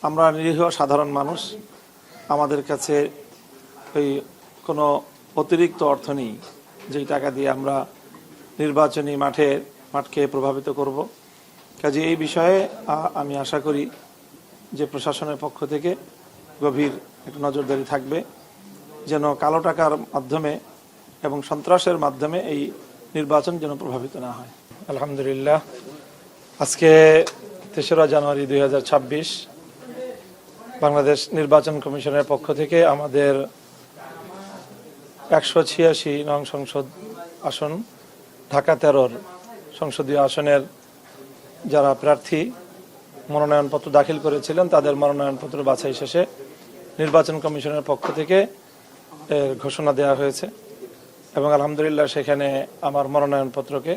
আমরা নিরীহ সাধারণ মানুষ, আমাদের কাছে ওই কোনো অতিরিক্ত অর্থ নেই যেই টাকা দিয়ে আমরা নির্বাচনী মাঠকে প্রভাবিত করব। কাজে এই বিষয়ে আমি আশা করি যে প্রশাসনের পক্ষ থেকে গভীর একটা নজরদারি থাকবে, যেন কালো টাকার মাধ্যমে এবং সন্ত্রাসের মাধ্যমে এই নির্বাচন যেন প্রভাবিত না হয়। আলহামদুলিল্লাহ, আজকে ৩রা জানুয়ারি 2026 বাংলাদেশ নির্বাচন কমিশনের পক্ষ থেকে আমাদের 186 নং সংসদ আসন ঢাকা 13 সংসদীয় আসনের যারা প্রার্থী মনোনয়নপত্র দাখিল করেছিলেন তাদের মনোনয়নপত্র বাছাই শেষে নির্বাচন কমিশনের পক্ষ থেকে ঘোষণা দেওয়া হয়েছে এবং আলহামদুলিল্লাহ সেখানে আমার মনোনয়নপত্রকে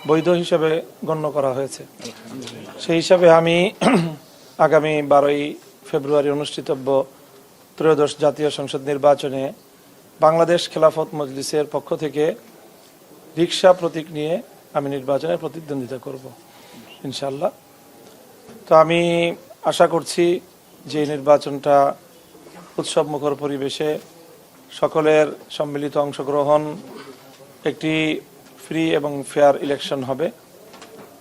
বৈধ হিসেবে গণ্য করা হয়েছে। সেই হিসাবে আমি আগামী 12ই ফেব্রুয়ারি অনুষ্ঠিতব্য ত্রয়োদশ জাতীয় সংসদ নির্বাচনে বাংলাদেশ খেলাফত মজলিসের পক্ষ থেকে রিকশা প্রতীক নিয়ে আমি নির্বাচনে প্রতিদ্বন্দ্বিতা করব ইনশাআল্লাহ। তো আমি আশা করছি যে নির্বাচনটা উৎসবমুখর পরিবেশে সকলের সম্মিলিত অংশগ্রহণ, একটি ফ্রি এবং ফেয়ার ইলেকশন হবে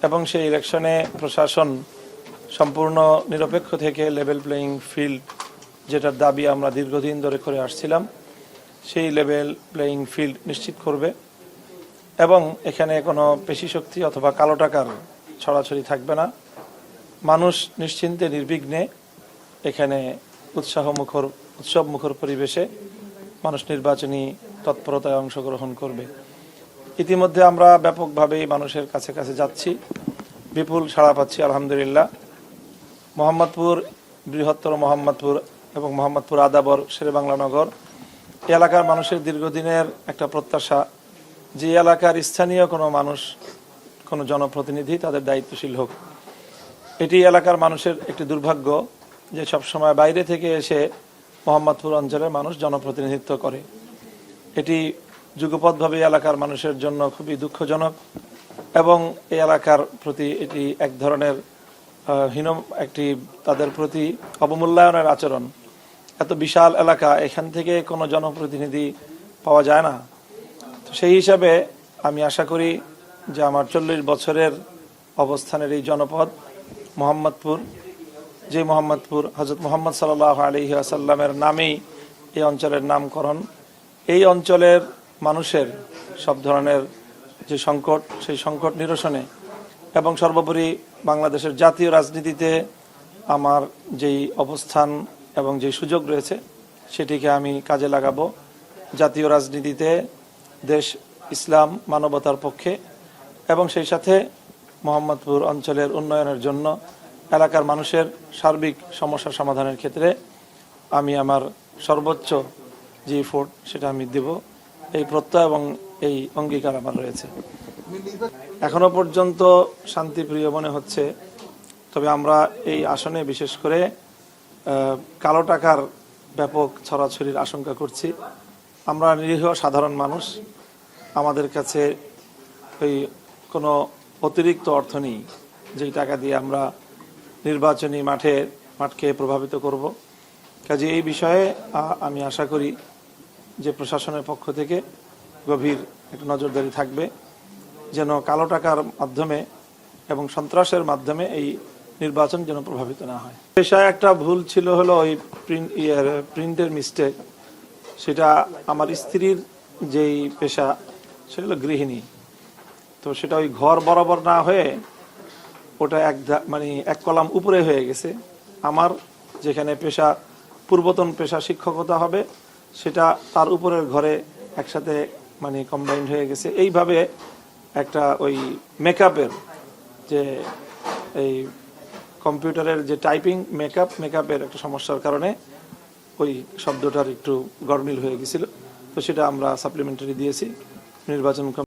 এবং সেই ইলেকশনে প্রশাসন সম্পূর্ণ নিরপেক্ষ থেকে লেভেল প্লেয়িং ফিল্ড, যেটার দাবি আমরা দীর্ঘদিন ধরে করে আসছিলাম, সেই লেভেল প্লেয়িং ফিল্ড নিশ্চিত করবে এবং এখানে কোনো পেশি শক্তি অথবা কালো টাকার ছড়াছড়ি থাকবে না। মানুষ নিশ্চিন্তে নির্বিঘ্নে এখানে উৎসবমুখর পরিবেশে মানুষ নির্বাচনী তৎপরতায় অংশগ্রহণ করবে। ইতিমধ্যে আমরা ব্যাপকভাবেই মানুষের কাছে কাছে যাচ্ছি, বিপুল সাড়া পাচ্ছি আলহামদুলিল্লাহ। মোহাম্মদপুর, বৃহত্তর মোহাম্মদপুর এবং মোহাম্মদপুর আদাবর, শেরেবাংলা নগর এলাকার মানুষের দীর্ঘদিনের একটা প্রত্যাশা যে এলাকার স্থানীয় কোনো মানুষ, কোনো জনপ্রতিনিধি তাদের দায়িত্বশীল হোক। এটি এলাকার মানুষের একটি দুর্ভাগ্য যে সবসময় বাইরে থেকে এসে মোহাম্মদপুর অঞ্চলের মানুষ জনপ্রতিনিধিত্ব করে। এটি যুগপৎভাবে এলাকার মানুষের জন্য খুবই দুঃখজনক এবং এই এলাকার প্রতি এটি এক ধরনের তাদের প্রতি অবমূল্যায়নের আচরণ। এত বিশাল এলাকা, এখান থেকে কোনো জনপ্রতিনিধি পাওয়া যায় না। তো সেই হিসাবে আমি আশা করি যে আমার 40 বছরের অবস্থানের এই জনপদ মোহাম্মদপুর, যে মোহাম্মদপুর হযরত মুহাম্মদ সাল্লাল্লাহু আলাইহি ওয়াসাল্লামের নামেই এই অঞ্চলের নামকরণ, এই অঞ্চলের মানুষের সব ধরনের যে সংকট, সেই সংকট নিরসনে এবং সর্বোপরি বাংলাদেশের জাতীয় রাজনীতিতে আমার যেই অবস্থান এবং যে সুযোগ রয়েছে সেটিকে আমি কাজে লাগাবো। জাতীয় রাজনীতিতে দেশ, ইসলাম, মানবতার পক্ষে এবং সেই সাথে মোহাম্মদপুর অঞ্চলের উন্নয়নের জন্য এলাকার মানুষের সার্বিক সমস্যা সমাধানের ক্ষেত্রে আমি আমার সর্বোচ্চ যে এফোর্ট সেটা আমি দেব, এই প্রত্যয় এবং এই অঙ্গীকার আমার রয়েছে। এখনো পর্যন্ত শান্তিপ্রিয় মনে হচ্ছে, তবে আমরা এই আসনে বিশেষ করে কালো টাকার ব্যাপক ছড়াছড়ির আশঙ্কা করছি। আমরা নিরীহ সাধারণ মানুষ, আমাদের কাছে ওই কোনো অতিরিক্ত অর্থ নেই যেই টাকা দিয়ে আমরা নির্বাচনী মাঠকে প্রভাবিত করব। কাজে এই বিষয়ে আমি আশা করি যে প্রশাসনের পক্ষ থেকে গভীর একটা নজরদারি থাকবে, যেন কালো টাকার মাধ্যমে এবং সন্ত্রাসের মাধ্যমে এই নির্বাচন যেন প্রভাবিত না হয়। পেশায় একটা ভুল ছিল, হলো ওই প্রিন্টের মিস্টেক। সেটা আমার স্ত্রীর যেই পেশা সেটা হলো গৃহিণী, তো সেটা ওই ঘর বরাবর না হয়ে ওটা এক কলাম উপরে হয়ে গেছে। আমার যেখানে পেশা, পূর্বতন পেশা শিক্ষকতা হবে, সেটা তার উপরের ঘরে একসাথে কম্বাইন্ড হয়ে গেছে। এইভাবে একটা ওই মেকআপের যে এই কম্পিউটারের যে টাইপিং মেকআপের একটা সমস্যার কারণে ওই শব্দটার একটু গরমিল হয়ে গেছিল। তো সেটা আমরা সাপ্লিমেন্টারি দিয়েছি নির্বাচন